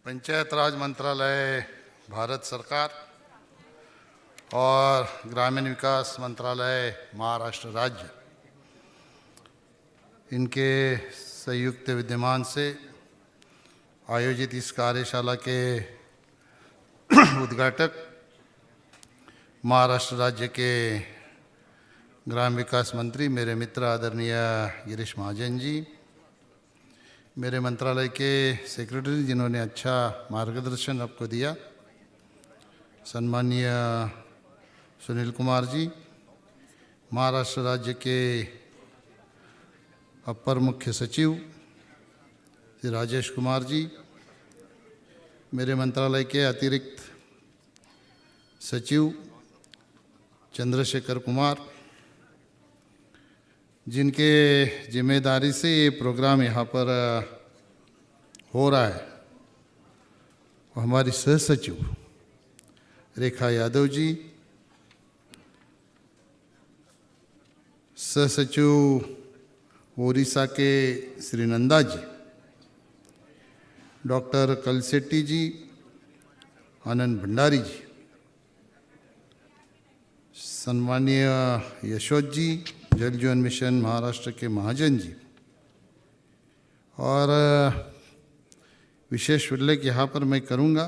पंचायत राज मंत्रालय भारत सरकार और ग्रामीण विकास मंत्रालय महाराष्ट्र राज्य इनके संयुक्त विद्यमान से आयोजित इस कार्यशाला के उद्घाटक महाराष्ट्र राज्य के ग्राम विकास मंत्री मेरे मित्र आदरणीय गिरीश महाजन जी, मेरे मंत्रालय के सेक्रेटरी जिन्होंने अच्छा मार्गदर्शन आपको दिया, सम्माननीय सुनील कुमार जी, महाराष्ट्र राज्य के अपर मुख्य सचिव श्री राजेश कुमार जी, मेरे मंत्रालय के अतिरिक्त सचिव चंद्रशेखर कुमार, जिनके जिम्मेदारी से ये प्रोग्राम यहाँ पर हो रहा है, हमारी सह सचिव रेखा यादव जी, सह सचिव ओडिशा के श्री नंदा जी, डॉक्टर कलसेट्टी जी, आनंद भंडारी जी, सम्माननीय यशोद जी, जल जीवन मिशन महाराष्ट्र के महाजन जी, और विशेष उल्लेख यहाँ पर मैं करूँगा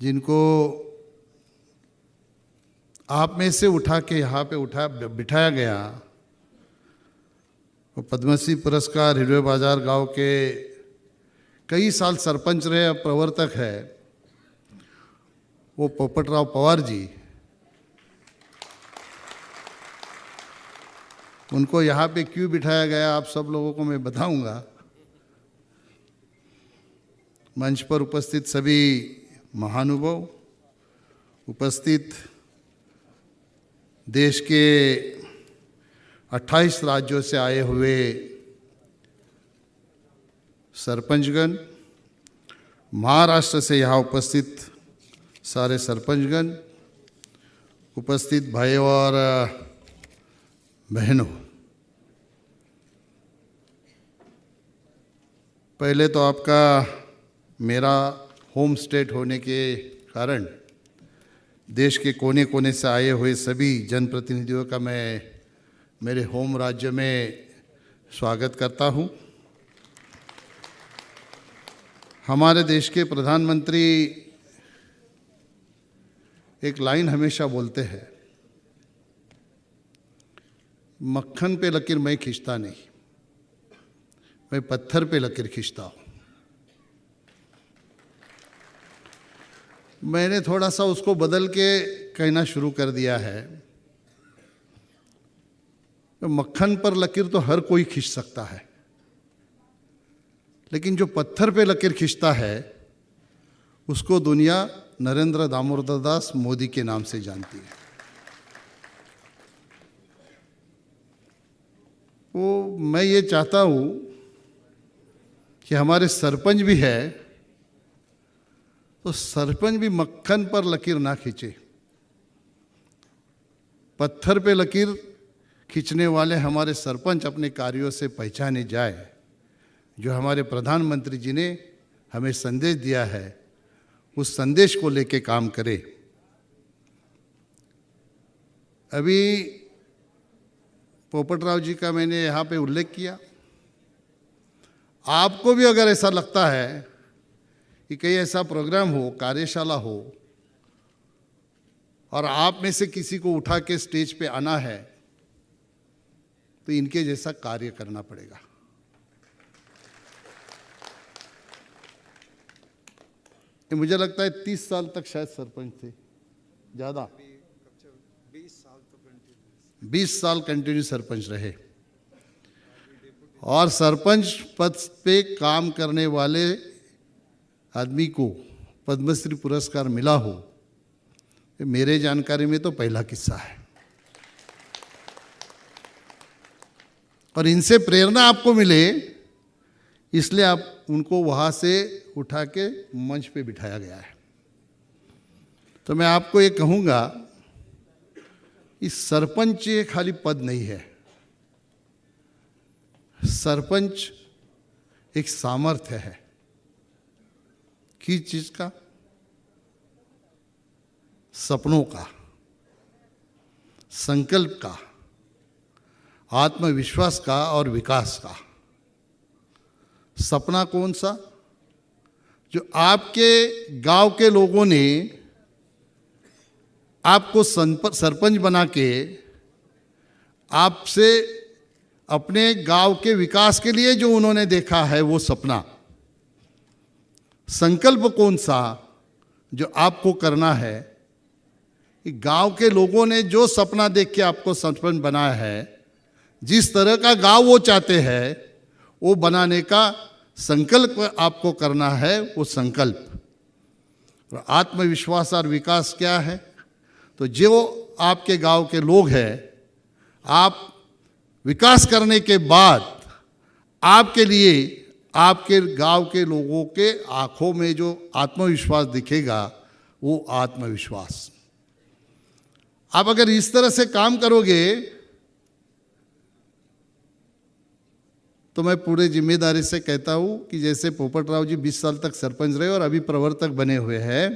जिनको आप में से उठा के यहाँ पे बिठाया गया, वो पद्मश्री पुरस्कार हिरवे बाजार गांव के कई साल सरपंच रहे, प्रवर्तक है, वो पोपटराव पवार जी, उनको यहाँ पे क्यों बिठाया गया आप सब लोगों को मैं बताऊंगा। मंच पर उपस्थित सभी महानुभाव, उपस्थित देश के 28 राज्यों से आए हुए सरपंचगण, महाराष्ट्र से यहाँ उपस्थित सारे सरपंचगण, उपस्थित भाइयों और बहनों, पहले तो आपका मेरा होम स्टेट होने के कारण देश के कोने कोने से आए हुए सभी जनप्रतिनिधियों का मैं मेरे होम राज्य में स्वागत करता हूं। हमारे देश के प्रधानमंत्री एक लाइन हमेशा बोलते हैं, मक्खन पे लकीर मैं खींचता नहीं, मैं पत्थर पे लकीर खींचता हूं। मैंने थोड़ा सा उसको बदल के कहना शुरू कर दिया है, मक्खन पर लकीर तो हर कोई खींच सकता है, लेकिन जो पत्थर पे लकीर खींचता है उसको दुनिया नरेंद्र दामोदर दास मोदी के नाम से जानती है। वो मैं ये चाहता हूँ कि हमारे सरपंच भी है तो सरपंच भी मक्खन पर लकीर ना खींचे, पत्थर पे लकीर खींचने वाले हमारे सरपंच अपने कार्यों से पहचाने जाए। जो हमारे प्रधानमंत्री जी ने हमें संदेश दिया है उस संदेश को लेके काम करें। अभी पोपटराव जी का मैंने यहाँ पे उल्लेख किया, आपको भी अगर ऐसा लगता है कि कहीं ऐसा प्रोग्राम हो, कार्यशाला हो और आप में से किसी को उठा के स्टेज पे आना है तो इनके जैसा कार्य करना पड़ेगा। मुझे लगता है 30 साल तक शायद सरपंच थे, ज़्यादा 20 साल कंटिन्यू सरपंच रहे, और सरपंच पद पे काम करने वाले आदमी को पद्मश्री पुरस्कार मिला हो, मेरे जानकारी में तो पहला किस्सा है। और इनसे प्रेरणा आपको मिले इसलिए आप उनको वहाँ से उठा के मंच पे बिठाया गया है। तो मैं आपको ये कहूँगा, इस सरपंच ये खाली पद नहीं है, सरपंच एक सामर्थ्य है। किस चीज का? सपनों का, संकल्प का, आत्मविश्वास का और विकास का। सपना कौन सा? जो आपके गांव के लोगों ने आपको सरपंच बना के आपसे अपने गांव के विकास के लिए जो उन्होंने देखा है, वो सपना। संकल्प कौन सा? जो आपको करना है। गांव के लोगों ने जो सपना देख के आपको सरपंच बनाया है, जिस तरह का गांव वो चाहते हैं, वो बनाने का संकल्प आपको करना है। वो संकल्प और आत्मविश्वास और विकास क्या है? तो जो आपके गांव के लोग हैं, आप विकास करने के बाद आपके लिए आपके गांव के लोगों के आंखों में जो आत्मविश्वास दिखेगा, वो आत्मविश्वास। आप अगर इस तरह से काम करोगे तो मैं पूरे जिम्मेदारी से कहता हूं कि जैसे पोपट राव जी 20 साल तक सरपंच रहे और अभी प्रवर्तक बने हुए हैं,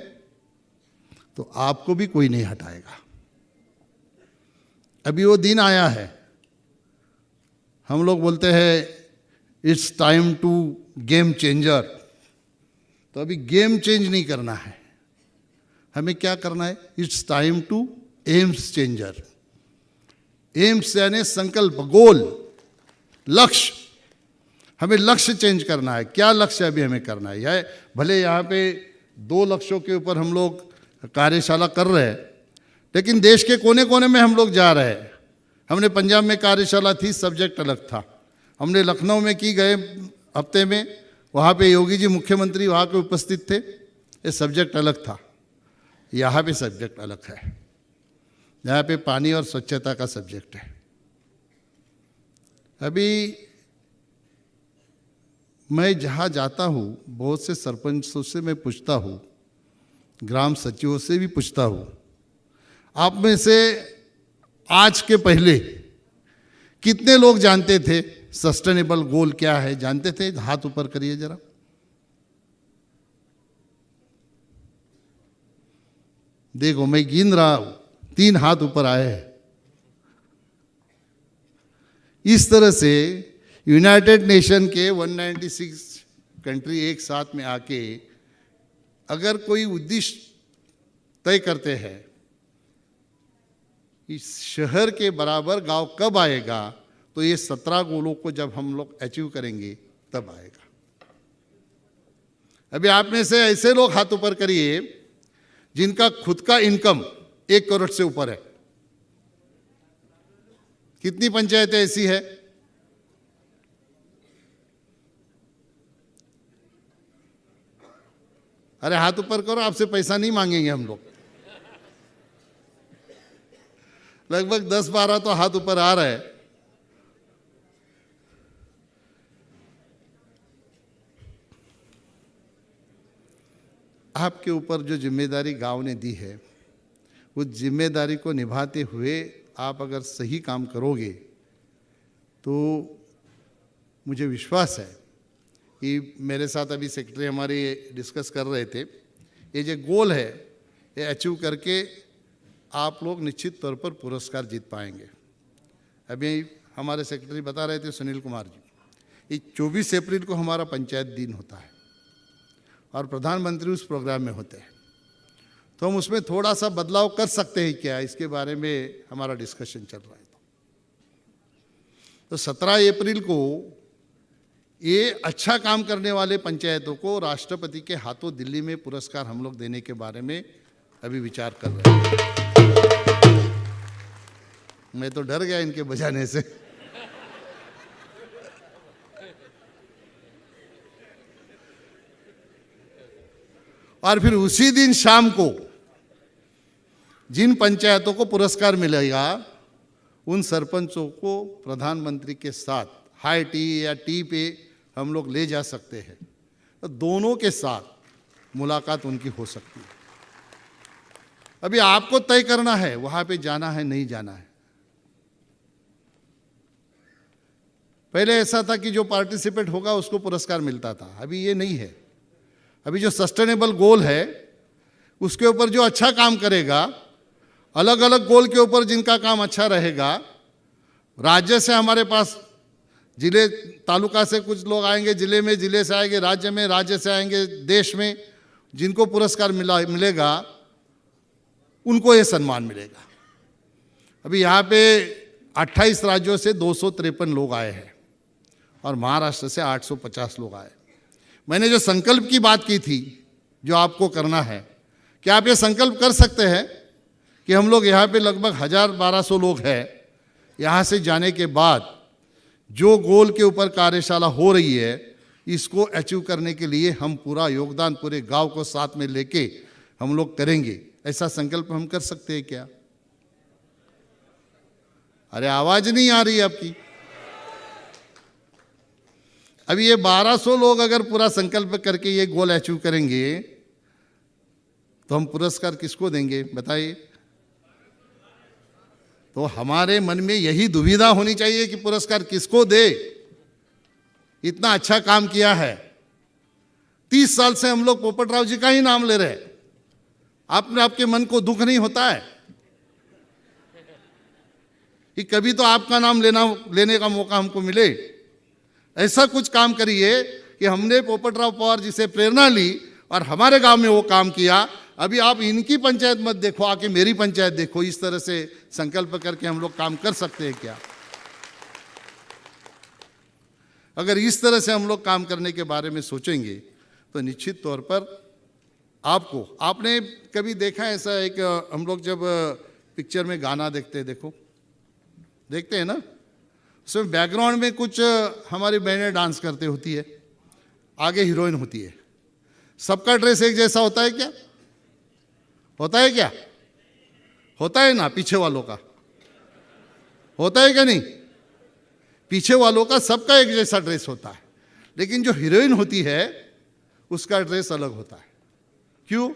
तो आपको भी कोई नहीं हटाएगा। अभी वो दिन आया है। हम लोग बोलते हैं it's time to game changer. तो अभी गेम चेंज नहीं करना है, हमें क्या करना है? It's time to aims changer. Aims यानी संकल्प, गोल, लक्ष्य। हमें लक्ष्य चेंज करना है। क्या लक्ष्य अभी हमें करना है? यह भले यहाँ पे 2 लक्ष्यों के ऊपर हम लोग कार्यशाला कर रहे हैं, लेकिन देश के कोने कोने में हम लोग जा रहे हैं। हमने पंजाब में कार्यशाला थी, सब्जेक्ट अलग था। हमने लखनऊ में की गए हफ्ते में, वहाँ पे योगी जी मुख्यमंत्री वहाँ पे उपस्थित थे, ये सब्जेक्ट अलग था। यहाँ पे सब्जेक्ट अलग है। यहाँ पे पानी और स्वच्छता का सब्जेक्ट है। अभी मैं जहाँ जाता हूँ, बहुत से सरपंचों से मैं पूछता हूँ, ग्राम सचिवों से भी पूछता हूँ, आप में से आज के पहले कितने लोग जानते थे सस्टेनेबल गोल क्या है? जानते थे? हाथ ऊपर करिए जरा। देखो मैं गिन रहा हूं, 3 हाथ ऊपर आए हैं। इस तरह से यूनाइटेड नेशन के 196 कंट्री एक साथ में आके अगर कोई उद्देश्य तय करते हैं, इस शहर के बराबर गांव कब आएगा, तो ये 17 गोलों को जब हम लोग अचीव करेंगे तब आएगा। अभी आप में से ऐसे लोग हाथ ऊपर करिए जिनका खुद का इनकम 1 करोड़ से ऊपर है। कितनी पंचायतें ऐसी है? अरे हाथ ऊपर करो, आपसे पैसा नहीं मांगेंगे हम लोग। लगभग 10-12 तो हाथ ऊपर आ रहा है। आपके ऊपर जो जिम्मेदारी गांव ने दी है, उस जिम्मेदारी को निभाते हुए आप अगर सही काम करोगे तो मुझे विश्वास है कि मेरे साथ अभी सेक्रेटरी हमारे डिस्कस कर रहे थे, ये जो गोल है ये अचीव करके आप लोग निश्चित तौर पर पुरस्कार जीत पाएंगे। अभी हमारे सेक्रेटरी बता रहे थे सुनील कुमार जी, ये 24 अप्रैल को हमारा पंचायत दिन होता है और प्रधानमंत्री उस प्रोग्राम में होते हैं, तो हम उसमें थोड़ा सा बदलाव कर सकते हैं क्या, इसके बारे में हमारा डिस्कशन चल रहा है। तो 17 अप्रैल को ये अच्छा काम करने वाले पंचायतों को राष्ट्रपति के हाथों दिल्ली में पुरस्कार हम लोग देने के बारे में अभी विचार कर रहे हैं। मैं तो डर गया इनके बजाने से। और फिर उसी दिन शाम को जिन पंचायतों को पुरस्कार मिलेगा, उन सरपंचों को प्रधानमंत्री के साथ हाई टी या टी पे हम लोग ले जा सकते हैं, तो दोनों के साथ मुलाकात उनकी हो सकती है। अभी आपको तय करना है वहां पे जाना है नहीं जाना है। पहले ऐसा था कि जो पार्टिसिपेट होगा उसको पुरस्कार मिलता था, अभी ये नहीं है। अभी जो सस्टेनेबल गोल है उसके ऊपर जो अच्छा काम करेगा, अलग अलग गोल के ऊपर जिनका काम अच्छा रहेगा, राज्य से हमारे पास जिले तालुका से कुछ लोग आएंगे, जिले में, जिले से आएंगे राज्य में, राज्य से आएंगे देश में, जिनको पुरस्कार मिलेगा उनको ये सम्मान मिलेगा। अभी यहाँ पे 28 राज्यों से 253 लोग आए हैं और महाराष्ट्र से 850 लोग आए। मैंने जो संकल्प की बात की थी, जो आपको करना है, क्या आप ये संकल्प कर सकते हैं कि हम लोग यहाँ पे लगभग 1000-1200 लोग हैं, यहाँ से जाने के बाद जो गोल के ऊपर कार्यशाला हो रही है इसको अचीव करने के लिए हम पूरा योगदान पूरे गांव को साथ में लेके हम लोग करेंगे। ऐसा संकल्प हम कर सकते हैं क्या? अरे आवाज नहीं आ रही आपकी। अभी ये 1200 लोग अगर पूरा संकल्प करके ये गोल अचीव करेंगे तो हम पुरस्कार किसको देंगे बताइए? तो हमारे मन में यही दुविधा होनी चाहिए कि पुरस्कार किसको दे। इतना अच्छा काम किया है, 30 साल से हम लोग पोपटराव जी का ही नाम ले रहे हैं। आपके मन को दुख नहीं होता है कि कभी तो आपका नाम लेने का मौका हमको मिले? ऐसा कुछ काम करिए कि हमने पोपटराव पवार जी से प्रेरणा ली और हमारे गांव में वो काम किया। अभी आप इनकी पंचायत मत देखो, आके मेरी पंचायत देखो। इस तरह से संकल्प करके हम लोग काम कर सकते हैं क्या? अगर इस तरह से हम लोग काम करने के बारे में सोचेंगे तो निश्चित तौर पर आपने कभी देखा ऐसा है कि हम लोग जब पिक्चर में गाना देखते हैं ना, उसमें बैकग्राउंड में कुछ हमारी बहनें डांस करते होती है, आगे हीरोइन होती है। सबका ड्रेस एक जैसा होता है क्या? होता है क्या? होता है ना? पीछे वालों का होता है क्या नहीं? पीछे वालों का सबका एक जैसा ड्रेस होता है, लेकिन जो हीरोइन होती है उसका ड्रेस अलग होता है। क्यों?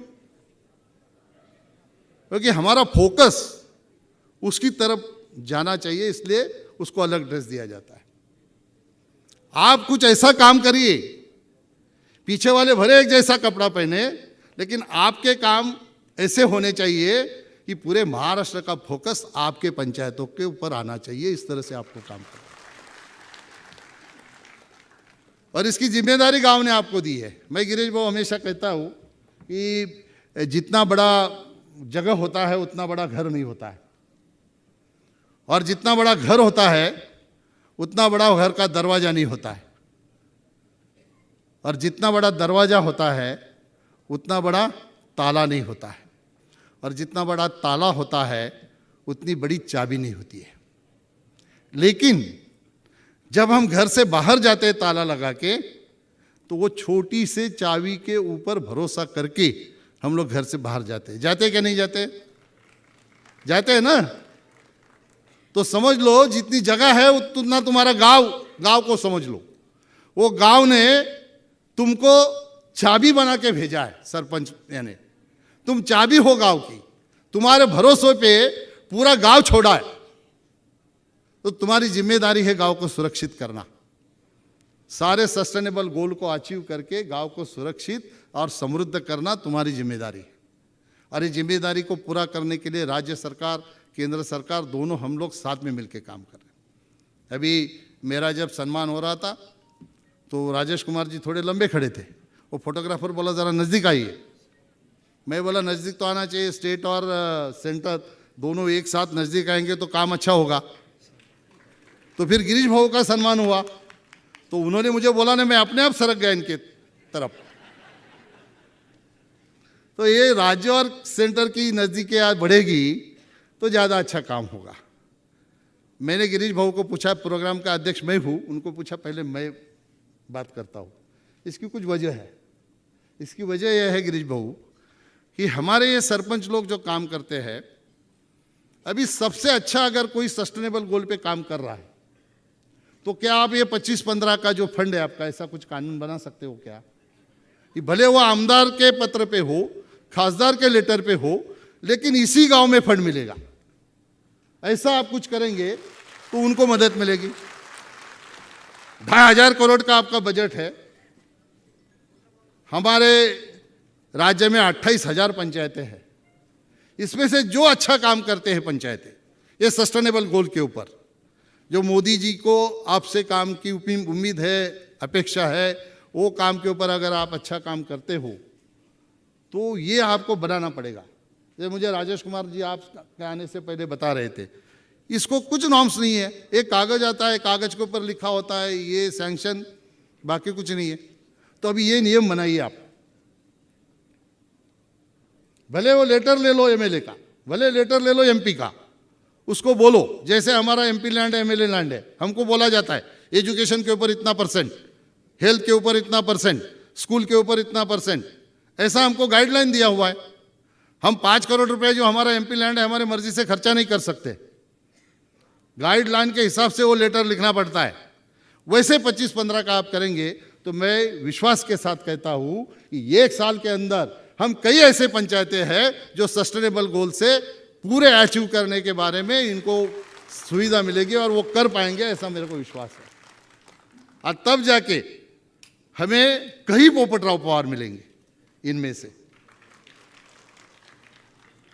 क्योंकि हमारा फोकस उसकी तरफ जाना चाहिए, इसलिए उसको अलग ड्रेस दिया जाता है। आप कुछ ऐसा काम करिए, पीछे वाले भले एक जैसा कपड़ा पहने, लेकिन आपके काम ऐसे होने चाहिए कि पूरे महाराष्ट्र का फोकस आपके पंचायतों के ऊपर आना चाहिए। इस तरह से आपको काम करना, और इसकी जिम्मेदारी गांव ने आपको दी है। मैं गिरीश भाऊ हमेशा कहता हूं कि जितना बड़ा जगह होता है उतना बड़ा घर नहीं होता है, और जितना बड़ा घर होता है उतना बड़ा घर का दरवाजा नहीं होता है, और जितना बड़ा दरवाजा होता है उतना बड़ा ताला नहीं होता है, और जितना बड़ा ताला होता है उतनी बड़ी चाबी नहीं होती है। लेकिन जब हम घर से बाहर जाते हैं ताला लगा के, तो वो छोटी से चाबी के ऊपर भरोसा करके हम लोग घर से बाहर जाते क्या नहीं जाते? जाते हैं ना? तो समझ लो जितनी जगह है उतना तुम्हारा गांव को समझ लो। वो गांव ने तुमको चाबी बना के भेजा है, सरपंच यानी तुम चाबी हो गांव की, तुम्हारे भरोसे पे पूरा गांव छोड़ा है, तो तुम्हारी जिम्मेदारी है गांव को सुरक्षित करना। सारे सस्टेनेबल गोल को अचीव करके गांव को सुरक्षित और समृद्ध करना तुम्हारी जिम्मेदारी है। और ये जिम्मेदारी को पूरा करने के लिए राज्य सरकार, केंद्र सरकार दोनों हम लोग साथ में मिलकर काम कर रहे हैं। अभी मेरा जब सम्मान हो रहा था तो राजेश कुमार जी थोड़े लंबे खड़े थे, वो फोटोग्राफर बोला ज़रा नज़दीक आइए। मैं बोला नज़दीक तो आना चाहिए, स्टेट और सेंटर दोनों एक साथ नज़दीक आएंगे तो काम अच्छा होगा। तो फिर गिरीश भाऊ का सम्मान हुआ तो उन्होंने मुझे बोला ना, मैं अपने आप सरक गया इनके तरफ। तो ये राज्य और सेंटर की नज़दीकी आज बढ़ेगी तो ज़्यादा अच्छा काम होगा। मैंने गिरीश भाऊ को पूछा, प्रोग्राम का अध्यक्ष मैं हूँ, उनको पूछा पहले मैं बात करता हूँ। इसकी कुछ वजह है। इसकी वजह यह है गिरीश भाऊ कि हमारे ये सरपंच लोग जो काम करते हैं, अभी सबसे अच्छा अगर कोई सस्टेनेबल गोल पे काम कर रहा है तो क्या आप ये 25-15 का जो फंड है आपका, ऐसा कुछ कानून बना सकते हो क्या? कि भले वो आमदार के पत्र पे हो, खासदार के लेटर पे हो, लेकिन इसी गांव में फंड मिलेगा। ऐसा आप कुछ करेंगे तो उनको मदद मिलेगी। 2500 करोड़ का आपका बजट है, हमारे राज्य में 28,000 पंचायतें हैं। इसमें से जो अच्छा काम करते हैं पंचायतें, ये सस्टेनेबल गोल के ऊपर जो मोदी जी को आपसे काम की उम्मीद है, अपेक्षा है, वो काम के ऊपर अगर आप अच्छा काम करते हो तो ये आपको बनाना पड़ेगा। ये मुझे राजेश कुमार जी आपके आने से पहले बता रहे थे, इसको कुछ नॉर्म्स नहीं है, एक कागज आता है, कागज के ऊपर लिखा होता है ये सैंक्शन, बाकी कुछ नहीं है। तो अभी ये नियम बनाइए आप। भले वो लेटर ले लो एमएलए का, भले लेटर ले लो एमपी का, उसको बोलो जैसे हमारा एमपी लैंड है, एमएलए लैंड है, हमको बोला जाता है एजुकेशन के ऊपर इतना %, हेल्थ के ऊपर इतना %, स्कूल के ऊपर इतना %, ऐसा हमको गाइडलाइन दिया हुआ है। हम 5 करोड़ रुपए जो हमारा एमपी लैंड है हमारी मर्जी से खर्चा नहीं कर सकते, गाइडलाइन के हिसाब से वो लेटर लिखना पड़ता है। वैसे 25-15 का आप करेंगे तो मैं विश्वास के साथ कहता हूं कि 1 साल के अंदर हम कई ऐसे पंचायतें हैं जो सस्टेनेबल गोल से पूरे अचीव करने के बारे में इनको सुविधा मिलेगी और वो कर पाएंगे, ऐसा मेरे को विश्वास है। और तब जाके हमें कई पोपटराव पवार मिलेंगे इनमें से।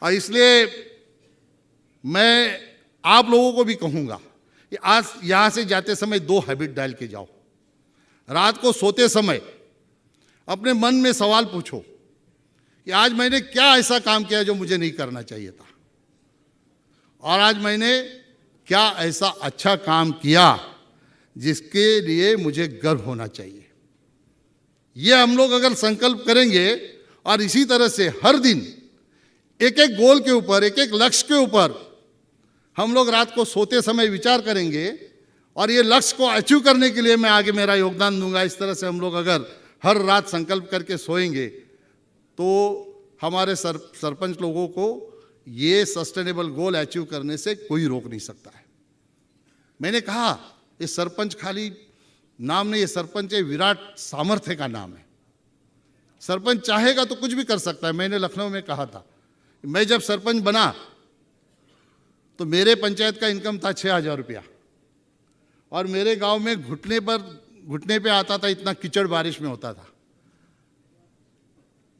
और इसलिए मैं आप लोगों को भी कहूंगा कि आज यहां से जाते समय 2 हैबिट डाल के जाओ। रात को सोते समय अपने मन में सवाल पूछो कि आज मैंने क्या ऐसा काम किया जो मुझे नहीं करना चाहिए था, और आज मैंने क्या ऐसा अच्छा काम किया जिसके लिए मुझे गर्व होना चाहिए। ये हम लोग अगर संकल्प करेंगे और इसी तरह से हर दिन एक एक गोल के ऊपर, एक एक लक्ष्य के ऊपर हम लोग रात को सोते समय विचार करेंगे और ये लक्ष्य को अचीव करने के लिए मैं आगे मेरा योगदान दूंगा, इस तरह से हम लोग अगर हर रात संकल्प करके सोएंगे तो हमारे सरपंच लोगों को ये सस्टेनेबल गोल अचीव करने से कोई रोक नहीं सकता है। मैंने कहा ये सरपंच खाली नाम नहीं, ये सरपंच एक विराट सामर्थ्य का नाम है। सरपंच चाहेगा तो कुछ भी कर सकता है। मैंने लखनऊ में कहा था, मैं जब सरपंच बना तो मेरे पंचायत का इनकम था 6,000 रुपया, और मेरे गांव में घुटने पे आता था, इतना कीचड़ बारिश में होता था।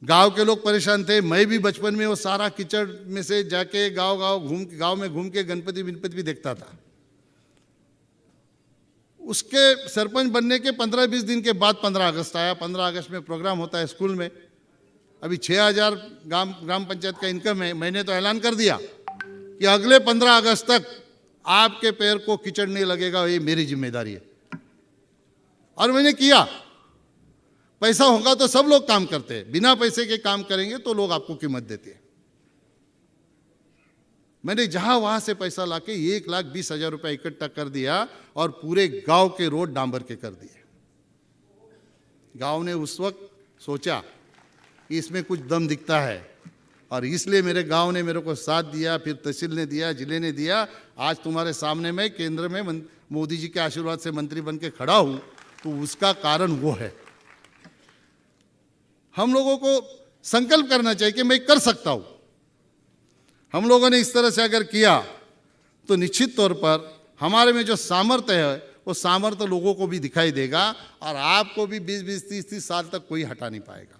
गांव के लोग परेशान थे, मैं भी बचपन में वो सारा कीचड़ में से जाके गांव में घूम के गणपति भी देखता था। उसके सरपंच बनने के 15-20 दिन के बाद 15 अगस्त आया। 15 अगस्त में प्रोग्राम होता है स्कूल में। अभी 6,000 ग्राम पंचायत का इनकम है। मैंने तो ऐलान कर दिया कि अगले 15 अगस्त तक आपके पैर को कीचड़ नहीं लगेगा, ये मेरी जिम्मेदारी है। और मैंने किया। पैसा होगा तो सब लोग काम करते हैं, बिना पैसे के काम करेंगे तो लोग आपको कीमत देते हैं। मैंने जहां वहां से पैसा लाके 1,20,000 रुपया इकट्ठा कर दिया और पूरे गांव के रोड डांबर के कर दिए। गांव ने उस वक्त सोचा कि इसमें कुछ दम दिखता है, और इसलिए मेरे गांव ने मेरे को साथ दिया, फिर तहसील ने दिया, जिले ने दिया। आज तुम्हारे सामने मैं केंद्र में मोदी जी के आशीर्वाद से मंत्री बन के खड़ा हूं, तो उसका कारण वो है। हम लोगों को संकल्प करना चाहिए कि मैं कर सकता हूं। हम लोगों ने इस तरह से अगर किया तो निश्चित तौर पर हमारे में जो सामर्थ्य है वो सामर्थ्य लोगों को भी दिखाई देगा, और आपको भी 20-20, 30-30 साल तक कोई हटा नहीं पाएगा।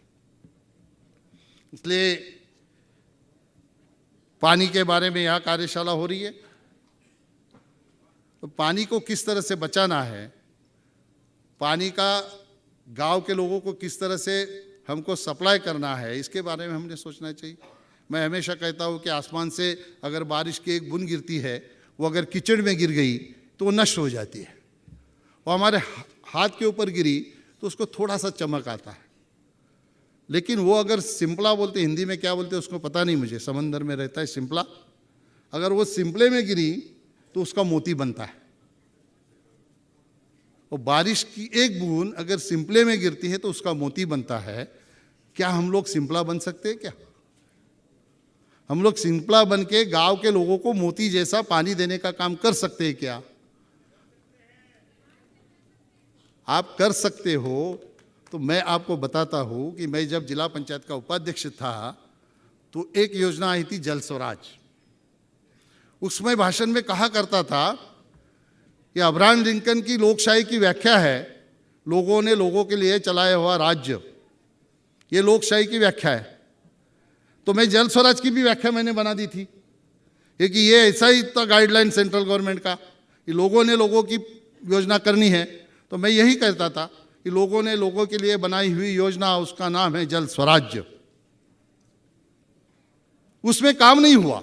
इसलिए पानी के बारे में यहाँ कार्यशाला हो रही है। तो पानी को किस तरह से बचाना है, पानी का गांव के लोगों को किस तरह से हमको सप्लाई करना है, इसके बारे में हमने सोचना चाहिए। मैं हमेशा कहता हूँ कि आसमान से अगर बारिश की एक बूंद गिरती है, वो अगर कीचड़ में गिर गई तो वो नष्ट हो जाती है। वो हमारे हाथ के ऊपर गिरी तो उसको थोड़ा सा चमक आता है, लेकिन वो अगर सिंपला बोलते, हिंदी में क्या बोलते हैं उसको पता नहीं मुझे, समंदर में रहता है सिंपला, अगर वो सिंपले में गिरी तो उसका मोती बनता है। और बारिश की एक बूंद अगर सिंपले में गिरती है तो उसका मोती बनता है। क्या हम लोग सिंपला बन सकते हैं? क्या हम लोग सिंपला बन के गांव के लोगों को मोती जैसा पानी देने का काम कर सकते हैं? क्या आप कर सकते हो? तो मैं आपको बताता हूं कि मैं जब जिला पंचायत का उपाध्यक्ष था तो एक योजना आई थी जल स्वराज। उसमें भाषण में कहा करता था कि अब्राहम लिंकन की लोकशाही की व्याख्या है लोगों ने लोगों के लिए चलाया हुआ राज्य। ये लोकशाही की व्याख्या है। तो मैं जल स्वराज की भी व्याख्या मैंने बना दी थी, क्योंकि ये ऐसा ही था गाइडलाइन सेंट्रल गवर्नमेंट का कि लोगों ने लोगों की योजना करनी है। तो मैं यही कहता था कि लोगों ने लोगों के लिए बनाई हुई योजना, उसका नाम है जल स्वराज्य। उसमें काम नहीं हुआ।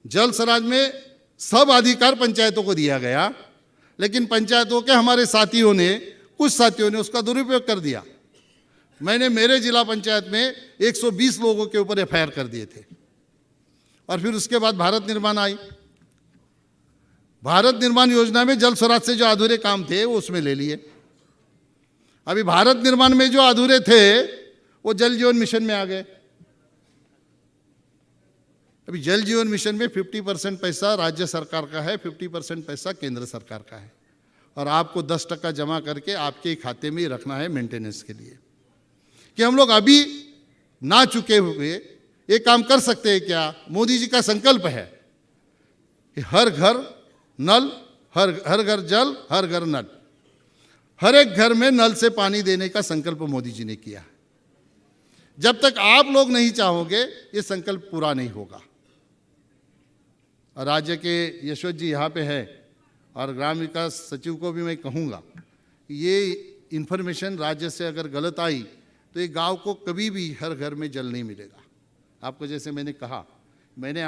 जल स्वराज में सब अधिकार पंचायतों को दिया गया, लेकिन पंचायतों के हमारे साथियों ने, कुछ साथियों ने उसका दुरुपयोग कर दिया। मैंने मेरे जिला पंचायत में 120 लोगों के ऊपर एफआईआर कर दिए थे। और फिर उसके बाद भारत निर्माण आई। भारत निर्माण योजना में जल स्वराज से जो अधूरे काम थे वो उसमें ले लिए। अभी भारत निर्माण में जो अधूरे थे वो जल जीवन मिशन में आ गए। अभी जल जीवन मिशन में 50% पैसा राज्य सरकार का है, 50% पैसा केंद्र सरकार का है, और आपको 10% जमा करके आपके ही खाते में ही रखना है मेंटेनेंस के लिए। कि हम लोग अभी ना चुके हुए ये काम कर सकते हैं क्या? मोदी जी का संकल्प है कि हर घर नल, हर घर जल, हर घर नल। हर एक घर में नल से पानी देने का संकल्प मोदी जी ने किया। जब तक आप लोग नहीं चाहोगे ये संकल्प पूरा नहीं होगा। और राज्य के यशवंत जी यहाँ पे है, और ग्राम विकास सचिव को भी मैं कहूँगा कि ये इन्फॉर्मेशन राज्य से अगर गलत आई तो ये गांव को कभी भी हर घर में जल नहीं मिलेगा। आपको जैसे मैंने कहा, मैंने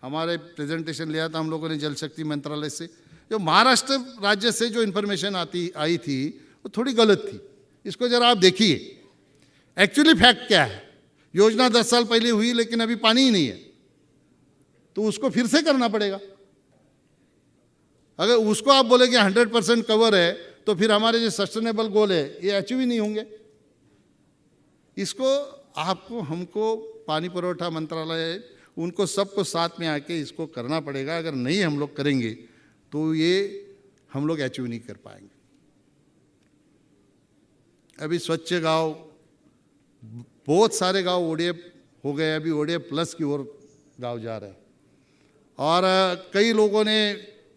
हमारे प्रेजेंटेशन लिया था हम लोगों ने जल शक्ति मंत्रालय से, जो महाराष्ट्र राज्य से जो इन्फॉर्मेशन आई थी वो थोड़ी गलत थी। इसको जरा आप देखिए, एक्चुअली फैक्ट क्या है। योजना 10 साल पहले हुई लेकिन अभी पानी ही नहीं है, तो उसको फिर से करना पड़ेगा। अगर उसको आप बोलेंगे 100% कवर है तो फिर हमारे जो सस्टेनेबल गोल है ये अचीव ही नहीं होंगे। इसको आपको, हमको, पानी पुरवठा मंत्रालय, उनको सबको साथ में आके इसको करना पड़ेगा। अगर नहीं हम लोग करेंगे तो ये हम लोग अचीव नहीं कर पाएंगे। अभी स्वच्छ गांव, बहुत सारे गांव ओडीएफ हो गए, अभी ओडीएफ प्लस की ओर गांव जा रहे हैं, और कई लोगों ने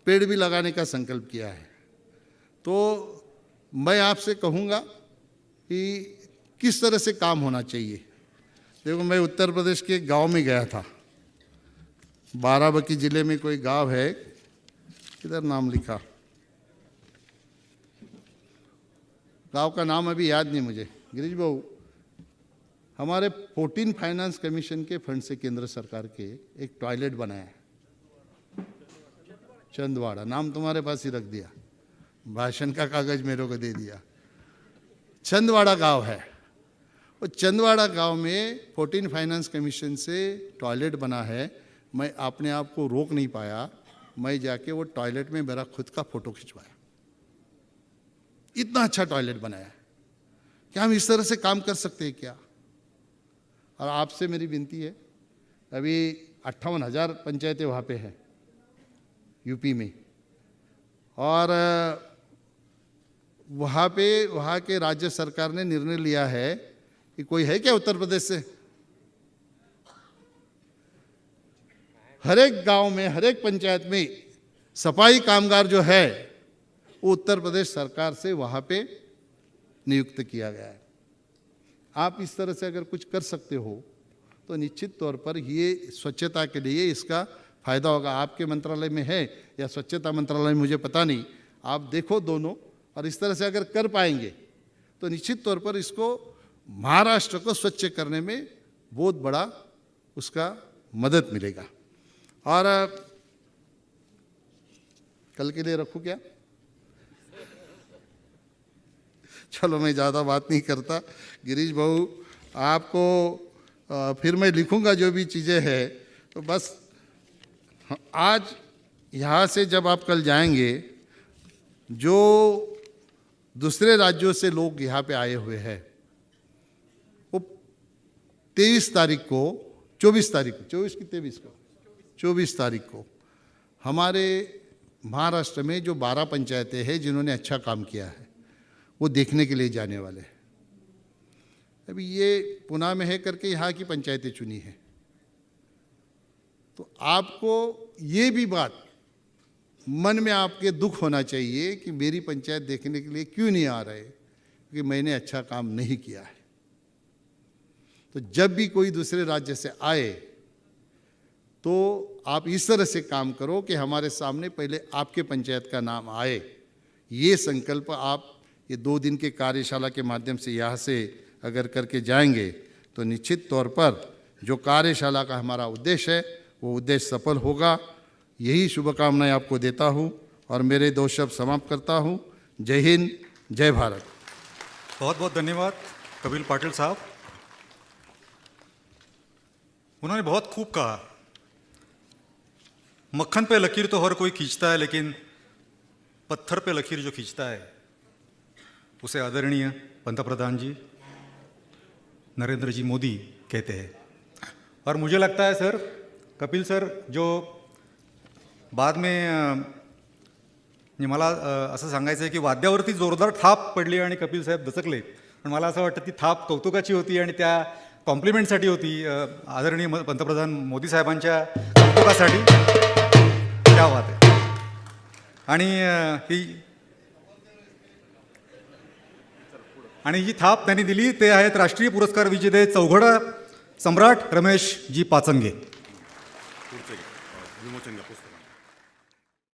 पेड़ भी लगाने का संकल्प किया है। तो मैं आपसे कहूँगा कि किस तरह से काम होना चाहिए। देखो, मैं उत्तर प्रदेश के गांव में गया था, बाराबंकी जिले में कोई गांव है, किधर नाम लिखा, गांव का नाम अभी याद नहीं मुझे। गिरीश बाबू, हमारे 14 फाइनेंस कमीशन के फंड से केंद्र सरकार के एक टॉयलेट बनाया है, चंदवाड़ा, नाम तुम्हारे पास ही रख दिया, भाषण का कागज मेरे को दे दिया। चंदवाड़ा गांव है, और चंदवाड़ा गांव में 14 फाइनेंस कमीशन से टॉयलेट बना है। मैं अपने आप को रोक नहीं पाया, मैं जाके वो टॉयलेट में मेरा खुद का फोटो खिंचवाया। इतना अच्छा टॉयलेट बनाया। क्या हम इस तरह से काम कर सकते हैं क्या? और आपसे मेरी विनती है, अभी 58,000 पंचायतें वहाँ पे हैं यूपी में, और वहाँ के राज्य सरकार ने निर्णय लिया है कि कोई है क्या उत्तर प्रदेश से? हर एक गांव में, हर एक पंचायत में सफाई कामगार जो है वो उत्तर प्रदेश सरकार से वहाँ पे नियुक्त किया गया है। आप इस तरह से अगर कुछ कर सकते हो तो निश्चित तौर पर ये स्वच्छता के लिए इसका फायदा होगा। आपके मंत्रालय में है या स्वच्छता मंत्रालय में मुझे पता नहीं, आप देखो दोनों, और इस तरह से अगर कर पाएंगे तो निश्चित तौर पर इसको महाराष्ट्र को स्वच्छ करने में बहुत बड़ा उसका मदद मिलेगा। और कल के लिए रखूं क्या? चलो, मैं ज़्यादा बात नहीं करता। गिरीश भाऊ, आपको फिर मैं लिखूंगा जो भी चीज़ें हैं। तो बस आज यहाँ से जब आप कल जाएंगे, जो दूसरे राज्यों से लोग यहाँ पे आए हुए हैं, वो 23 तारीख को, 24 तारीख को, 24 की 23 को, 24 तारीख को हमारे महाराष्ट्र में जो 12 पंचायतें हैं जिन्होंने अच्छा काम किया है वो देखने के लिए जाने वाले हैं। अभी ये पुणे में है करके यहाँ की पंचायतें चुनी है। तो आपको ये भी बात मन में आपके दुख होना चाहिए कि मेरी पंचायत देखने के लिए क्यों नहीं आ रहे, क्योंकि मैंने अच्छा काम नहीं किया है। तो जब भी कोई दूसरे राज्य से आए तो आप इस तरह से काम करो कि हमारे सामने पहले आपके पंचायत का नाम आए। ये संकल्प आप ये 2 दिन के कार्यशाला के माध्यम से यहाँ से अगर करके जाएंगे तो निश्चित तौर पर जो कार्यशाला का हमारा उद्देश्य है वो उद्देश्य सफल होगा। यही शुभकामनाएं आपको देता हूँ और मेरे 2 शब्द समाप्त करता हूँ। जय हिंद, जय भारत। बहुत बहुत धन्यवाद कपिल पाटिल साहब। उन्होंने बहुत खूब कहा, मक्खन पे लकीर तो हर कोई खींचता है, लेकिन पत्थर पे लकीर जो खींचता है उसे आदरणीय पंतप्रधान जी नरेंद्र जी मोदी कहते हैं। और मुझे लगता है सर, कपिल सर जो बाद में मला असं सांगायचं आहे की वाद्यावरती जोरदार थाप पडली आणि कपिल साहेब दचकले, पण मला असं वाटतं ती थाप कौतुकाची होती आणि त्या कॉम्प्लिमेंटसाठी होती, आदरणीय पंतप्रधान मोदी साहेबांच्या कौतुकासाठी। क्या बात आहे। आणि जी थाप त्यांनी दिली ते आहेत राष्ट्रीय पुरस्कार विजेते चौघडा सम्राट रमेश जी पाचंगे। विमोचन